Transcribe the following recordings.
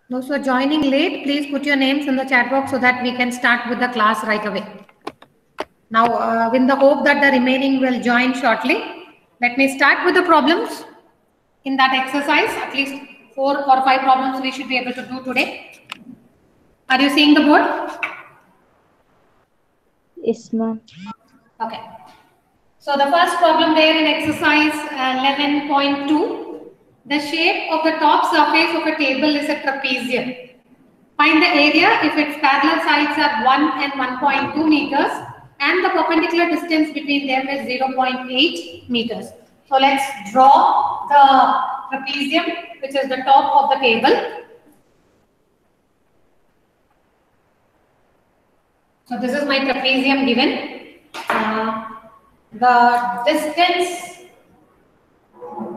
Those who are joining late, please put your names in the chat box so that we can start with the class right away. Now, with the hope that the remaining will join shortly, let me start with the problems in that exercise. At least 4 or 5 problems we should be able to do today. Are you seeing the board? Yes, ma'am. Okay. So the first problem there in exercise 11.2, the shape of the top surface of a table is a trapezium. Find the area if its parallel sides are 1 and 1.2 meters and the perpendicular distance between them is 0.8 meters. So let's draw the trapezium, which is the top of the table. So this is my trapezium given. The distance,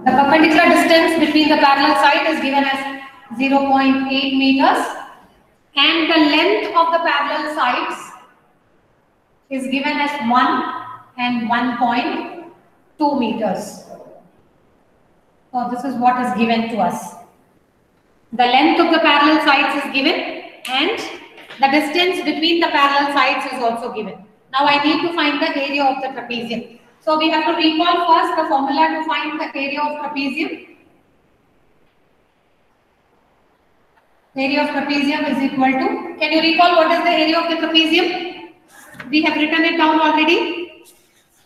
the perpendicular distance between the parallel side is given as 0.8 meters and the length of the parallel sides is given as 1 and 1.2 meters. So this is what is given to us. The length of the parallel sides is given and the distance between the parallel sides is also given. Now I need to find the area of the trapezium. So we have to recall first the formula to find the area of trapezium. Area of trapezium is equal to, can you recall what is the area of the trapezium? We have written it down already.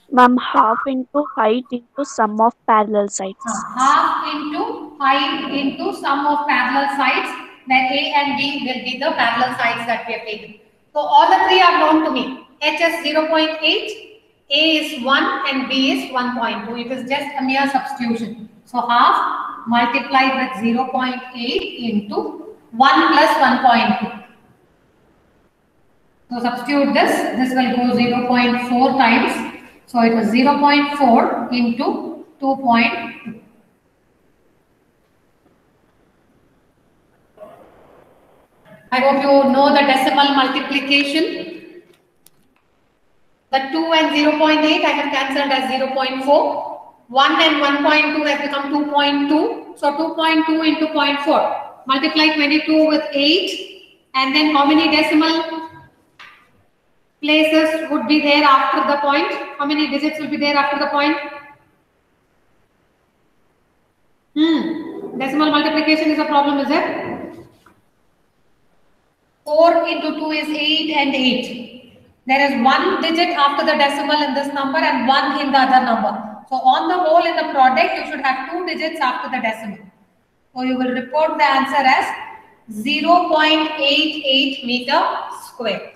Ma'am, half into height into sum of parallel sides. Half into height into sum of parallel sides. Then A and B will be the parallel sides that we have taken. So all the three are known to me. H is 0.8, A is 1 and B is 1.2. It is just a mere substitution. So half multiplied with 0.8 into 1 plus 1.2. So substitute this will go 0.4 times. So it was 0.4 into 2.2. I hope you know the decimal multiplication. The 2 and 0.8 I have cancelled as 0.4. 1 and 1.2 has become 2.2. So 2.2 into 0.4. Multiply 22 with 8. And then how many decimal places would be there after the point? How many digits will be there after the point? Decimal multiplication is a problem, is it? 4 into 2 is 8 and 8. There is 1 digit after the decimal in this number and 1 in the other number. So on the whole in the product you should have 2 digits after the decimal. So you will report the answer as 0.88 meter square.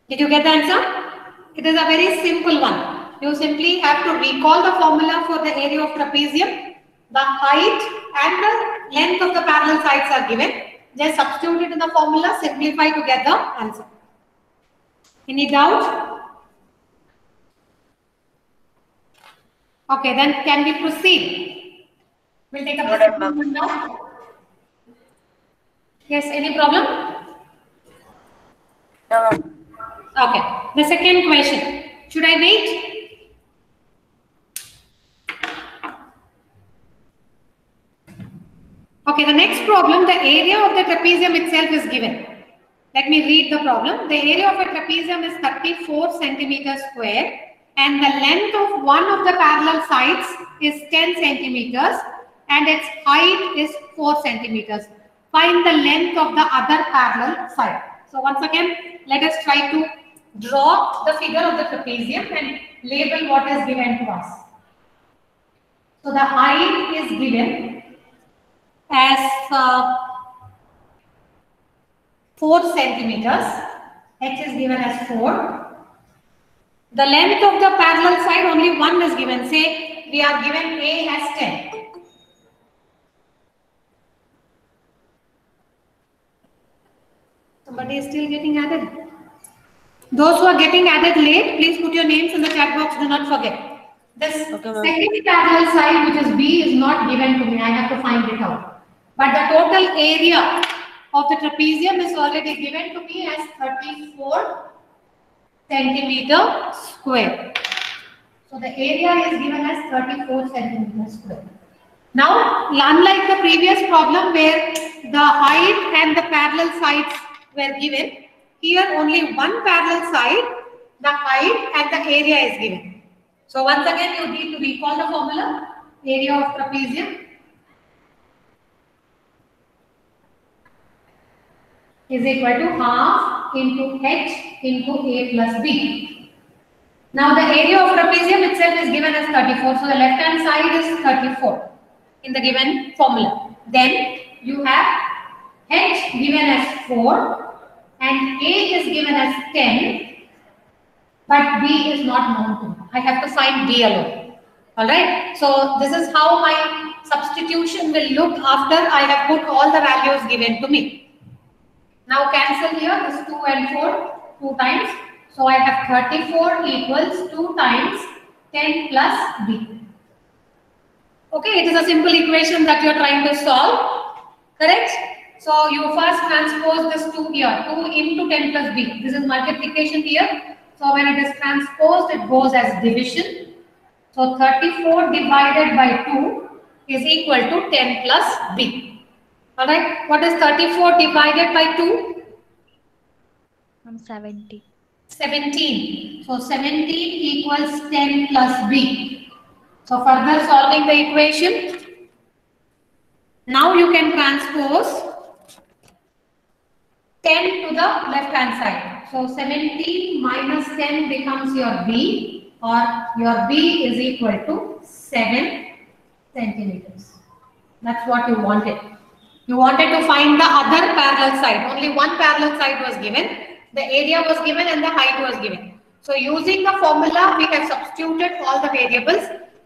Did you get the answer? It is a very simple one. You simply have to recall the formula for the area of trapezium. The height and the length of the parallel sides are given. Just substitute it in the formula, simplify to get the answer. Any doubt? Okay, then can we proceed? We'll take up the second one now. Yes, any problem? No. Okay, the second question. Should I wait? Okay, the next problem, the area of the trapezium itself is given. Let me read the problem. The area of a trapezium is 34 centimeters square and the length of one of the parallel sides is 10 centimeters and its height is 4 centimeters. Find the length of the other parallel side. So once again, let us try to draw the figure of the trapezium and label what is given to us. So the height is given as 4 centimeters. H is given as 4. The length of the parallel side, only one is given. Say we are given A as 10. Somebody is still getting added. Those who are getting added late, please put your names in the chat box. Do not forget. This second parallel side, which is B, is not given to me. I have to find it out. But the total area of the trapezium is already given to me as 34 centimeter square. So the area is given as 34 centimeters square. Now, unlike the previous problem where the height and the parallel sides were given, here only one parallel side, the height and the area is given. So once again you need to recall the formula. Area of trapezium is equal to half into h into a plus b. Now the area of trapezium itself is given as 34. So the left hand side is 34 in the given formula. Then you have h given as 4 and a is given as 10, but b is not known to me. I have to find b alone. Alright, so this is how my substitution will look after I have put all the values given to me. Now cancel here this 2 and 4 2 times. So I have 34 equals 2 times 10 plus b. Okay, it is a simple equation that you are trying to solve. Correct? So you first transpose this 2 here. 2 into 10 plus b. This is multiplication here. So when it is transposed, it goes as division. So 34 divided by 2 is equal to 10 plus b. Alright, what is 34 divided by 2? 70. 17. So 17 equals 10 plus b. So further solving the equation, now you can transpose 10 to the left hand side. So 17 minus 10 becomes your b, or your b is equal to 7 centimeters. That's what you wanted. You wanted to find the other parallel side. Only one parallel side was given. The area was given and the height was given. So using the formula, we have substituted all the variables.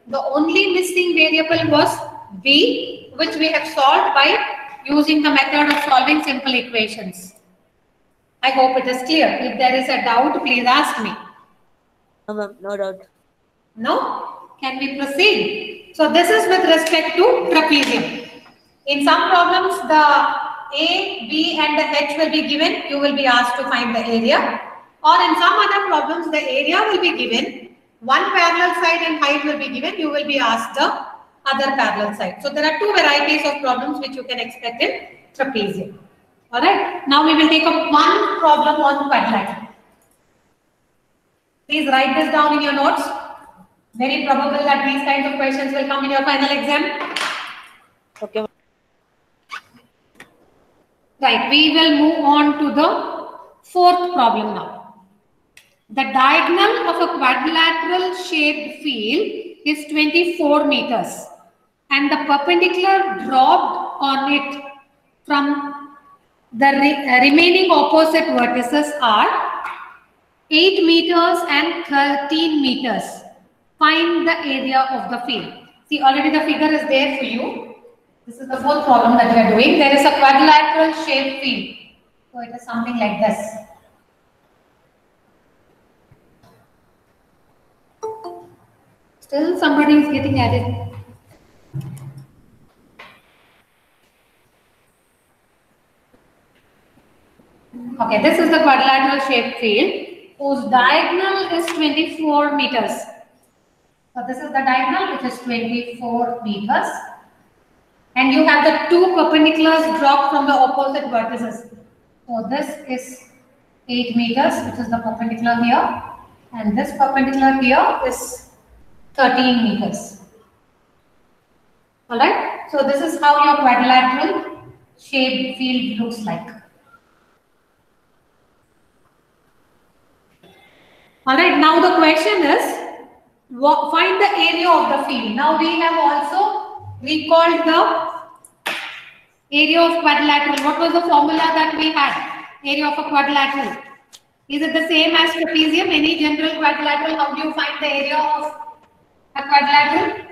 The only missing variable was b, which we have solved by using the method of solving simple equations. I hope it is clear. If there is a doubt, please ask me. No, ma'am, no doubt. No? Can we proceed? So this is with respect to trapezium. In some problems, the A, B and the H will be given. You will be asked to find the area. Or in some other problems, the area will be given. One parallel side and height will be given. You will be asked the other parallel side. So there are two varieties of problems which you can expect in trapezium. Alright. Now we will take up one problem on quadrilateral. Please write this down in your notes. Very probable that these kinds of questions will come in your final exam. Okay. Right, we will move on to the fourth problem now. The diagonal of a quadrilateral shaped field is 24 meters and the perpendicular dropped on it from the remaining opposite vertices are 8 meters and 13 meters. Find the area of the field. See, already the figure is there for you. This is the fourth problem that we are doing. There is a quadrilateral shaped field. So it is something like this. Still somebody is getting added. Okay, this is the quadrilateral shaped field whose diagonal is 24 meters. So this is the diagonal which is 24 meters. And you have the two perpendiculars dropped from the opposite vertices. So this is 8 meters, which is the perpendicular here. And this perpendicular here is 13 meters. Alright. So this is how your quadrilateral shaped field looks like. Alright. Now the question is, find the area of the field. Now we have also recalled the area of quadrilateral. What was the formula that we had? Area of a quadrilateral. Is it the same as trapezium? Any general quadrilateral? How do you find the area of a quadrilateral?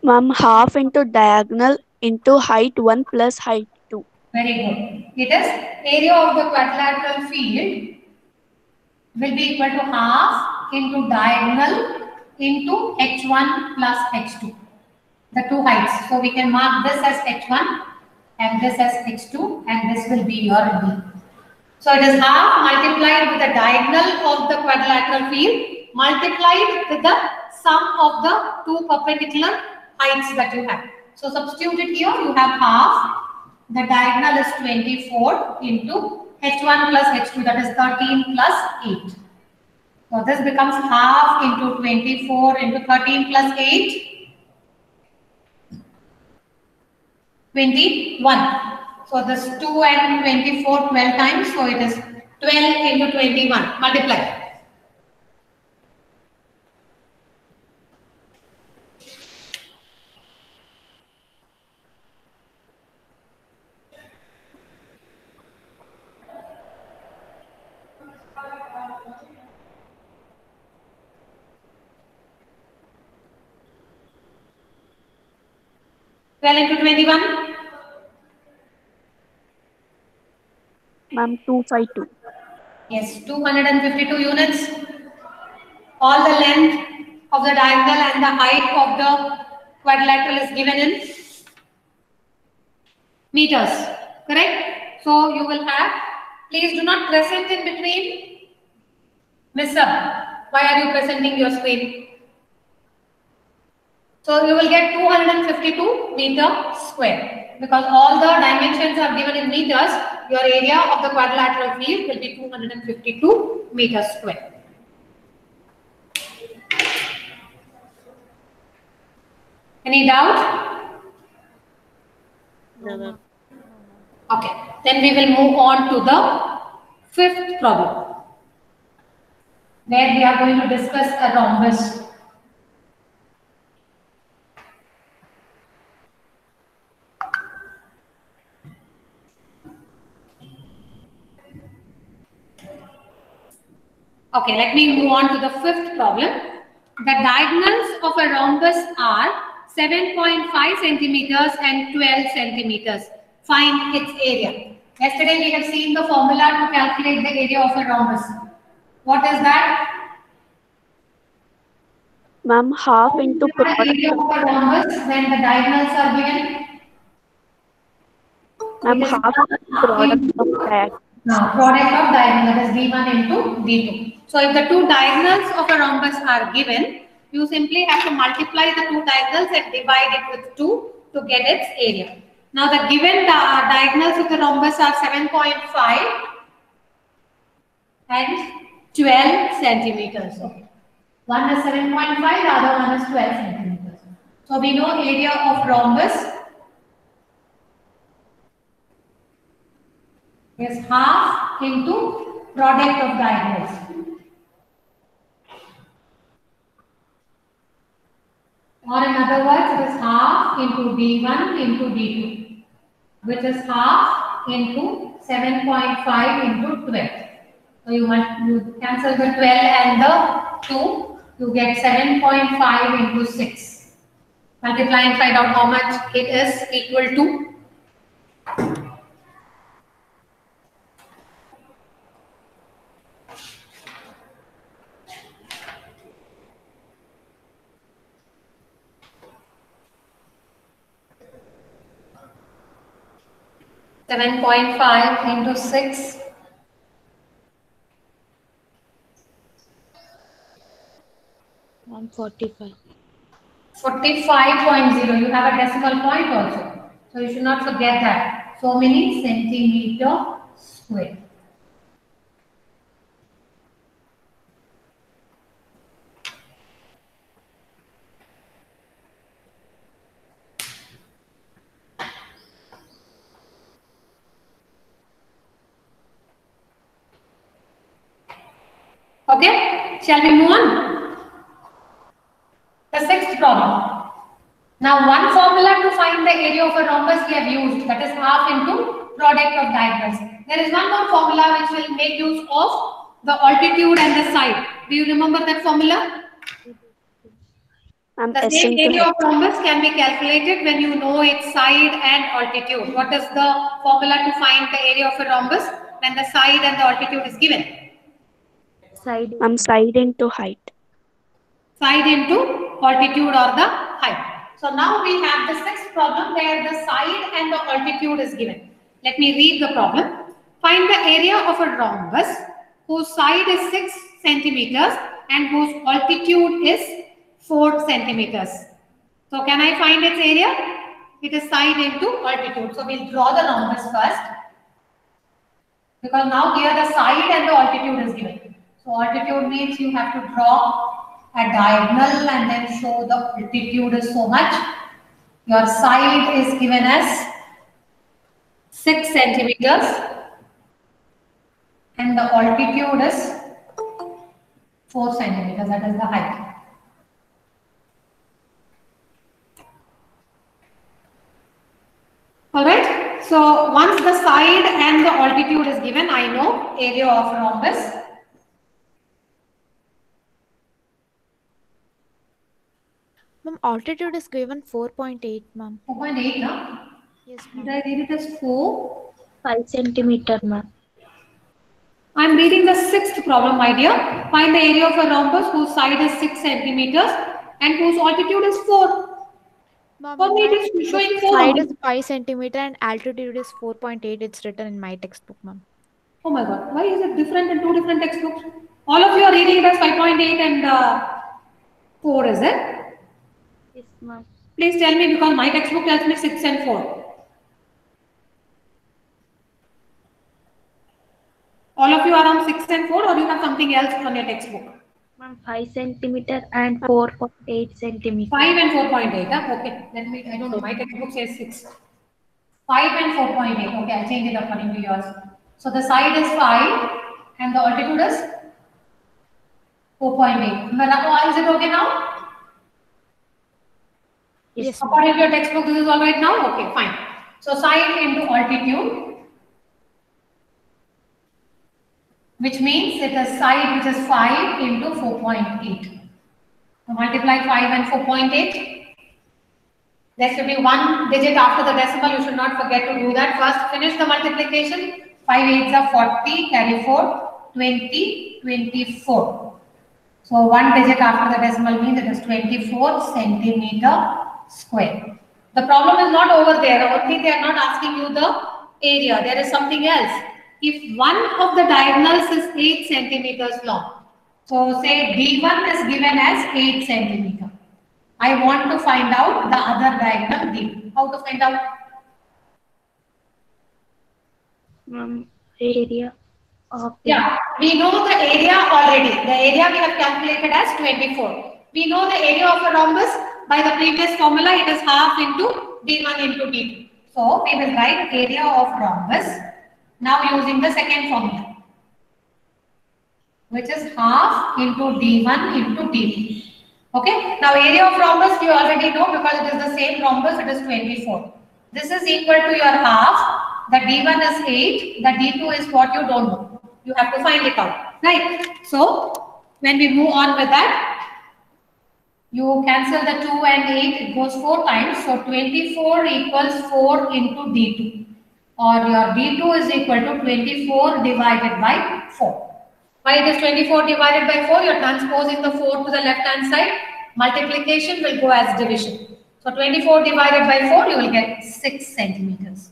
Ma'am, half into diagonal into height 1 plus height 2. Very good. It is area of the quadrilateral field will be equal to half into diagonal into h1 plus h2. The two heights. So we can mark this as h1 and this as h2 and this will be your b. So it is half multiplied with the diagonal of the quadrilateral field multiplied with the sum of the two perpendicular heights that you have. So substitute it here. You have half. The diagonal is 24 into h1 plus h2, that is 13 plus 8. So this becomes half into 24 into 13 plus 8, 21. So this 2 and 24, 12 times. So it is 12 into 21. Multiply. Into 21. Ma'am, 252. Yes, 252 units. All the length of the diagonal and the height of the quadrilateral is given in meters. Correct? So you will have, please do not present in between. Miss Sab, why are you presenting your screen? So you will get 252 meter square. Because all the dimensions are given in meters, your area of the quadrilateral field will be 252 meters square. Any doubt? No, ma'am. Okay, then we will move on to the fifth problem, where we are going to discuss a rhombus. Okay, let me move on to the fifth problem. The diagonals of a rhombus are 7.5 centimeters and 12 centimeters. Find its area. Yesterday we have seen the formula to calculate the area of a rhombus. What is that? Ma'am, half into The area product. of a rhombus when the diagonals are given. Ma'am, half product of diagonal. Now, product of diagonal, that is d1 into d2. So if the two diagonals of a rhombus are given, you simply have to multiply the two diagonals and divide it with 2 to get its area. Now the given diagonals of the rhombus are 7.5 and 12 centimeters. Okay. One is 7.5, the other one is 12 centimeters. So we know area of rhombus is half into product of diagonals. Or in other words, it is half into d1 into d2, which is half into 7.5 into 12. So you cancel the 12 and the 2, you get 7.5 into 6. Multiply and find out how much it is equal to. .5 into 6. Ma'am, 45. 45.0. You have a decimal point also. So you should not forget that. So many centimeter square. Okay, shall we move on? The sixth problem. Now one formula to find the area of a rhombus we have used, that is half into product of diagonals. There is one more formula which will make use of the altitude and the side. Do you remember that formula? The same area of rhombus can be calculated when you know its side and altitude. What is the formula to find the area of a rhombus when the side and the altitude is given? Side into height. Side into altitude or the height. So now we have the sixth problem where the side and the altitude is given. Let me read the problem. Find the area of a rhombus whose side is 6 centimeters and whose altitude is 4 centimeters. So can I find its area? It is side into altitude. So we'll draw the rhombus first, because now here the side and the altitude is given. So altitude means you have to draw a diagonal and then show the altitude is so much. Your side is given as 6 centimeters and the altitude is 4 centimeters, that is the height. Alright, so once the side and the altitude is given, I know area of rhombus. Ma'am, altitude is given 4.8, ma'am. 4.8, no? Yes, Did ma'am. I read it as 4? 5 centimeter, ma'am. I am reading the 6th problem, my dear. Find the area of a rhombus whose side is 6 centimeters and whose altitude is 4. Ma'am, For me, in it is showing 4. side is 5 centimeter and altitude is 4.8. It's written in my textbook, ma'am. Oh my god, why is it different in 2 different textbooks? All of you are reading it as 5.8 and 4, is it? Yes, ma'am. Please tell me, because my textbook tells me 6 and 4. All of you are on 6 and 4, or you have something else on your textbook? Ma'am, 5 centimeter and 4.8 centimeter. 5 and 4.8. Okay, let me, I don't know, my textbook says 6. 5 and 4.8. Okay, I'll change it according to yours. So the side is 5 and the altitude is 4.8. Is it okay now? Yes, ma'am. According to your textbook, this is all right now? Okay, fine. So side into altitude, which means it is side which is 5 into 4.8. So multiply 5 and 4.8. There should be one digit after the decimal. You should not forget to do that. First, finish the multiplication. 5 8s are 40, carry 4, 20, 24. So one digit after the decimal means it is 24 centimeter square. The problem is not over there. Only they are not asking you the area. There is something else. If one of the diagonals is 8 centimeters long, so say D1 is given as 8 centimeter. I want to find out the other diagonal D2. How to find out? Area of Yeah, we know the area already. The area we have calculated as 24. We know the area of a rhombus by the previous formula. It is half into D1 into D2. So we will write area of rhombus now using the second formula, which is half into D1 into D2. Okay. Now area of rhombus you already know because it is the same rhombus. It is 24. This is equal to your half. The D1 is 8. The D2 is what you don't know. You have to find it out. Right. So when we move on with that, you cancel the 2 and 8. It goes 4 times. So 24 equals 4 into D2. Or your D2 is equal to 24 divided by 4. Why it is 24 divided by 4? You're transposing the 4 to the left hand side. Multiplication will go as division. So 24 divided by 4, you will get 6 centimeters.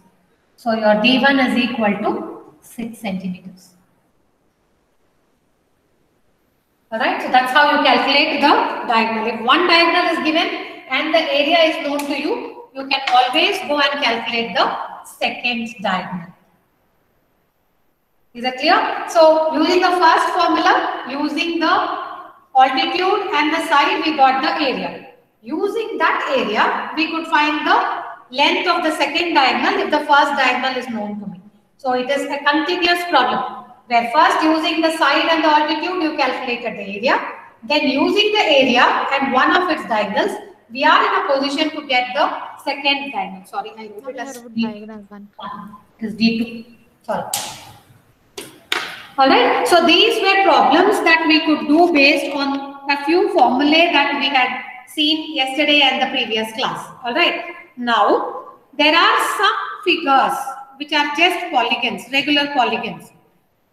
So your D1 is equal to 6 centimeters. Alright, so that's how you calculate the diagonal. If one diagonal is given and the area is known to you, you can always go and calculate the second diagonal. Is that clear? So using the first formula, using the altitude and the side, we got the area. Using that area, we could find the length of the second diagonal if the first diagonal is known to me. So it is a continuous problem where first using the side and the altitude, you calculated the area. Then using the area and one of its diagonals, we are in a position to get the second diagonal. Sorry, I wrote it as diagonal 1. It is D2. Sorry. Alright, so these were problems that we could do based on a few formulae that we had seen yesterday and the previous class. Alright, now there are some figures which are just polygons, regular polygons,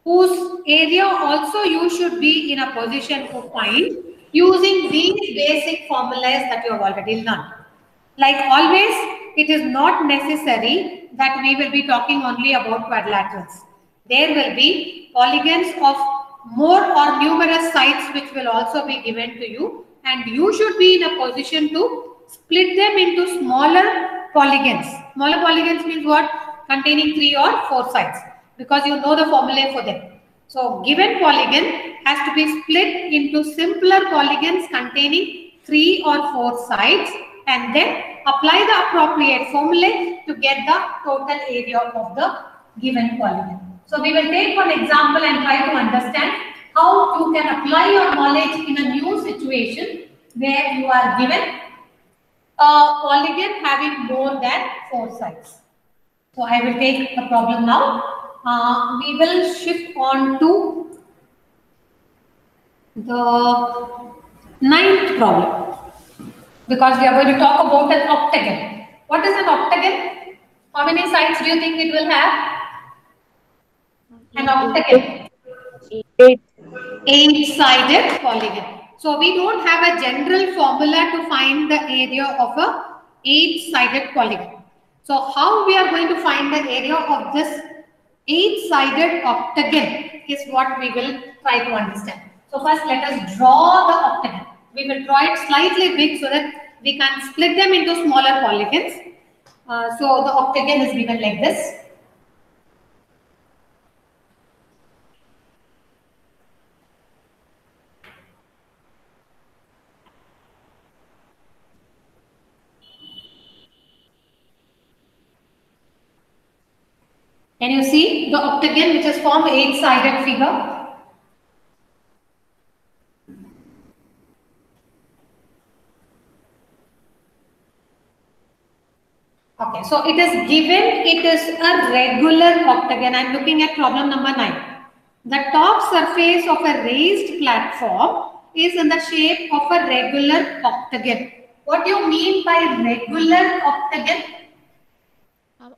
whose area also you should be in a position to find using these basic formulas that you have already learned. Like always, it is not necessary that we will be talking only about quadrilaterals. There will be polygons of more or numerous sides which will also be given to you, and you should be in a position to split them into smaller polygons. Smaller polygons means what? Containing 3 or 4 sides, because you know the formula for them. So given polygon has to be split into simpler polygons containing 3 or 4 sides, and then apply the appropriate formula to get the total area of the given polygon. So we will take one example and try to understand how you can apply your knowledge in a new situation where you are given a polygon having more than 4 sides. So I will take the problem now. We will shift on to the 9th problem, because we are going to talk about an octagon. What is an octagon? How many sides do you think it will have? An octagon. 8-sided polygon. So we don't have a general formula to find the area of a 8-sided polygon. So how we are going to find the area of this 8-sided octagon is what we will try to understand. So first let us draw the octagon. We will draw it slightly big so that we can split them into smaller polygons. So the octagon is given like this. Can you see the octagon which has formed 8-sided figure? Okay, so it is given, it is a regular octagon. I am looking at problem number 9. The top surface of a raised platform is in the shape of a regular octagon. What do you mean by regular octagon?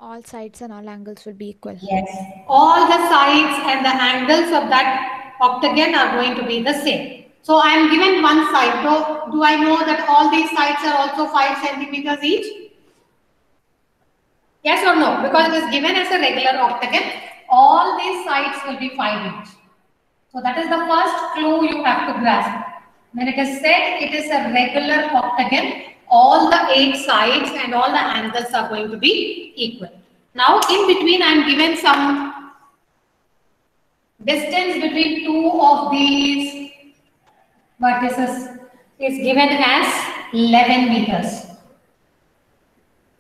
All sides and all angles will be equal. Yes, all the sides and the angles of that octagon are going to be the same. So I am given one side. Do I know that all these sides are also 5 centimeters each? Yes or no? Because it is given as a regular octagon, all these sides will be 5 each. So that is the first clue you have to grasp. When it is said it is a regular octagon, all the 8 sides and all the angles are going to be equal. Now in between I am given some distance between 2 of these vertices is given as 11 meters.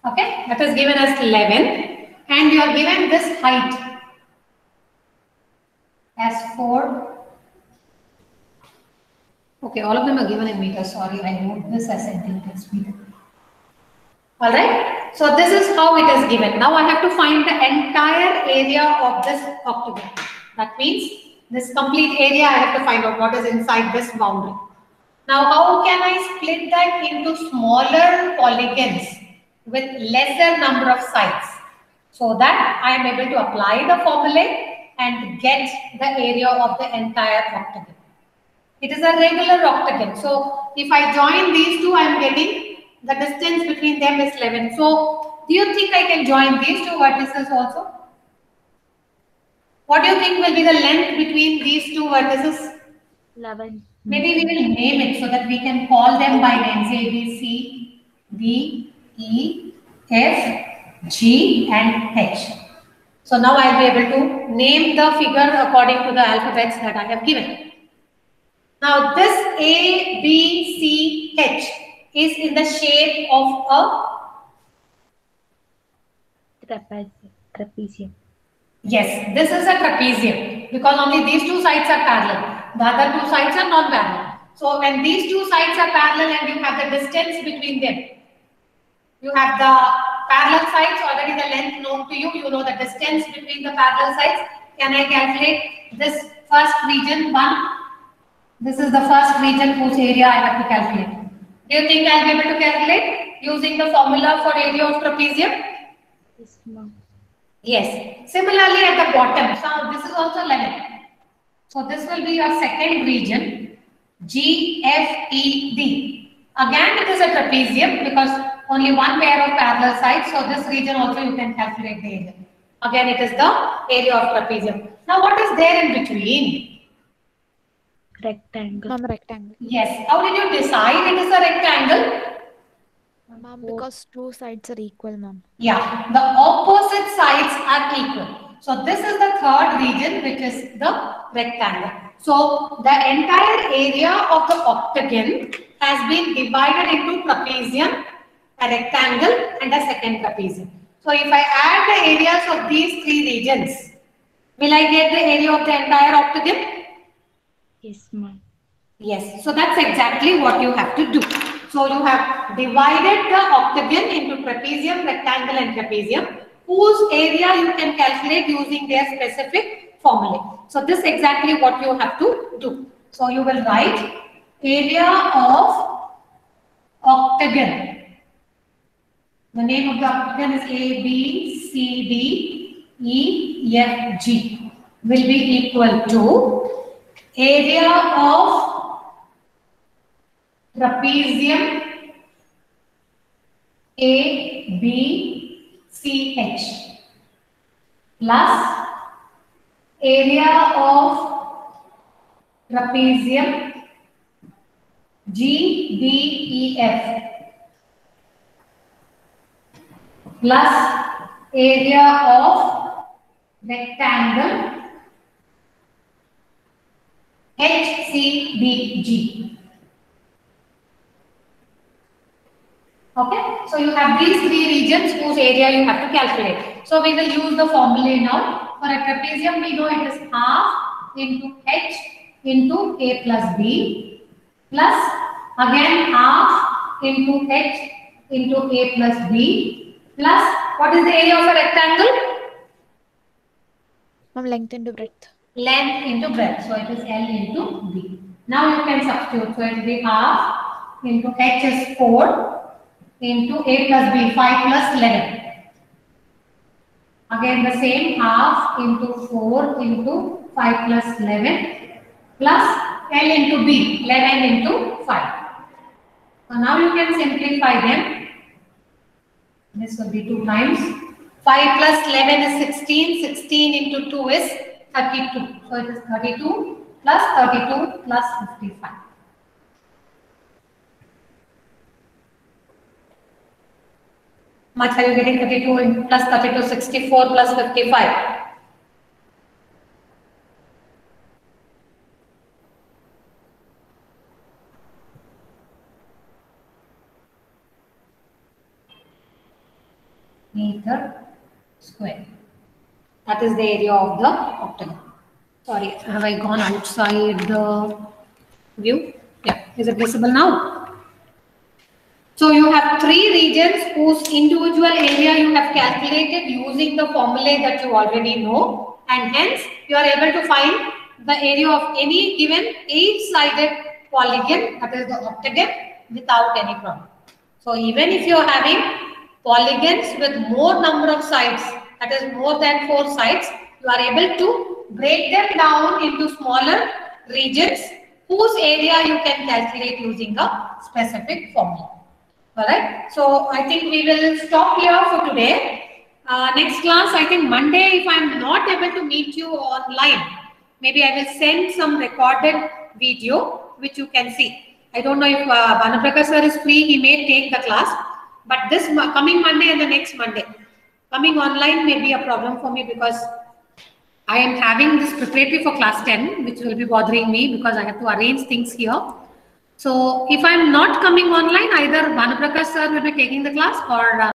Okay, that is given as 11, and you are given this height as 4. Okay, all of them are given in meters. Sorry, I wrote this as centimeters. All right. So this is how it is given. Now I have to find the entire area of this octagon. That means this complete area I have to find out what is inside this boundary. Now how can I split that into smaller polygons with lesser number of sides, so that I am able to apply the formula and get the area of the entire octagon. It is a regular octagon. So if I join these two, I am getting the distance between them is 11. So do you think I can join these two vertices also? What do you think will be the length between these two vertices? 11. Maybe we will name it so that we can call them by names: A, B, C, D, E, F, G and H. So now I will be able to name the figure according to the alphabets that I have given. Now this A, B, C, H is in the shape of a trapezium. Yes, this is a trapezium because only these two sides are parallel. The other two sides are non-parallel. So when these two sides are parallel and you have the distance between them, you have the parallel sides, already the length known to you, you know the distance between the parallel sides. Can I calculate this first region 1? This is the first region whose area I have to calculate. Do you think I'll be able to calculate using the formula for area of trapezium? Yes, ma'am. Yes. Similarly at the bottom, so this is also 11. So this will be your second region, G, F, E, D. Again it is a trapezium because only one pair of parallel sides. So this region also you can calculate the area. Again it is the area of trapezium. Now what is there in between? Rectangle. Ma'am, rectangle. Yes. How did you decide it is a rectangle? Ma'am, because two sides are equal, ma'am. Yeah, the opposite sides are equal. So this is the third region, which is the rectangle. So the entire area of the octagon has been divided into trapezium, a rectangle, and a second trapezium. So if I add the areas of these three regions, will I get the area of the entire octagon? Yes, ma'am. Yes, so that's exactly what you have to do. So you have divided the octagon into trapezium, rectangle and trapezium, whose area you can calculate using their specific formula. So this is exactly what you have to do. So you will write area of octagon. The name of the octagon is A, B, C, D, E, F, G will be equal to area of trapezium A, B, C, H plus area of trapezium G, D, E, F plus area of rectangle H, C, D, G. Okay, so you have these three regions whose area you have to calculate. So we will use the formula now. For a trapezium, we know it is half into H into A plus B plus again half into H into A plus B plus what is the area of a rectangle? Ma'am, length into breadth. Length into breadth. So it is L into B. Now you can substitute. So it will be half into H is 4 into A plus B, 5 plus 11. Again the same half into 4 into 5 plus 11 plus L into B, 11 into 5. So now you can simplify them. This will be 2 times. 5 plus 11 is 16. 16 into 2 is 32. So it is 32 plus 32 plus 55. Much are you getting? 32 plus 32, 64 plus 55. Meter square. That is the area of the octagon. Sorry, have I gone outside the view? Yeah, is it visible now? So you have three regions whose individual area you have calculated using the formula that you already know, and hence you are able to find the area of any given 8-sided polygon, that is the octagon, without any problem. So even if you are having polygons with more number of sides, that is more than 4 sides, you are able to break them down into smaller regions whose area you can calculate using a specific formula. Alright, so I think we will stop here for today. Next class, I think Monday, if I am not able to meet you online, maybe I will send some recorded video which you can see. I don't know if Bhanuprakash sir is free, he may take the class, but this coming Monday and the next Monday, coming online may be a problem for me because I am having this preparatory for class 10, which will be bothering me because I have to arrange things here. So if I am not coming online, either Bhanuprakash sir will be taking the class or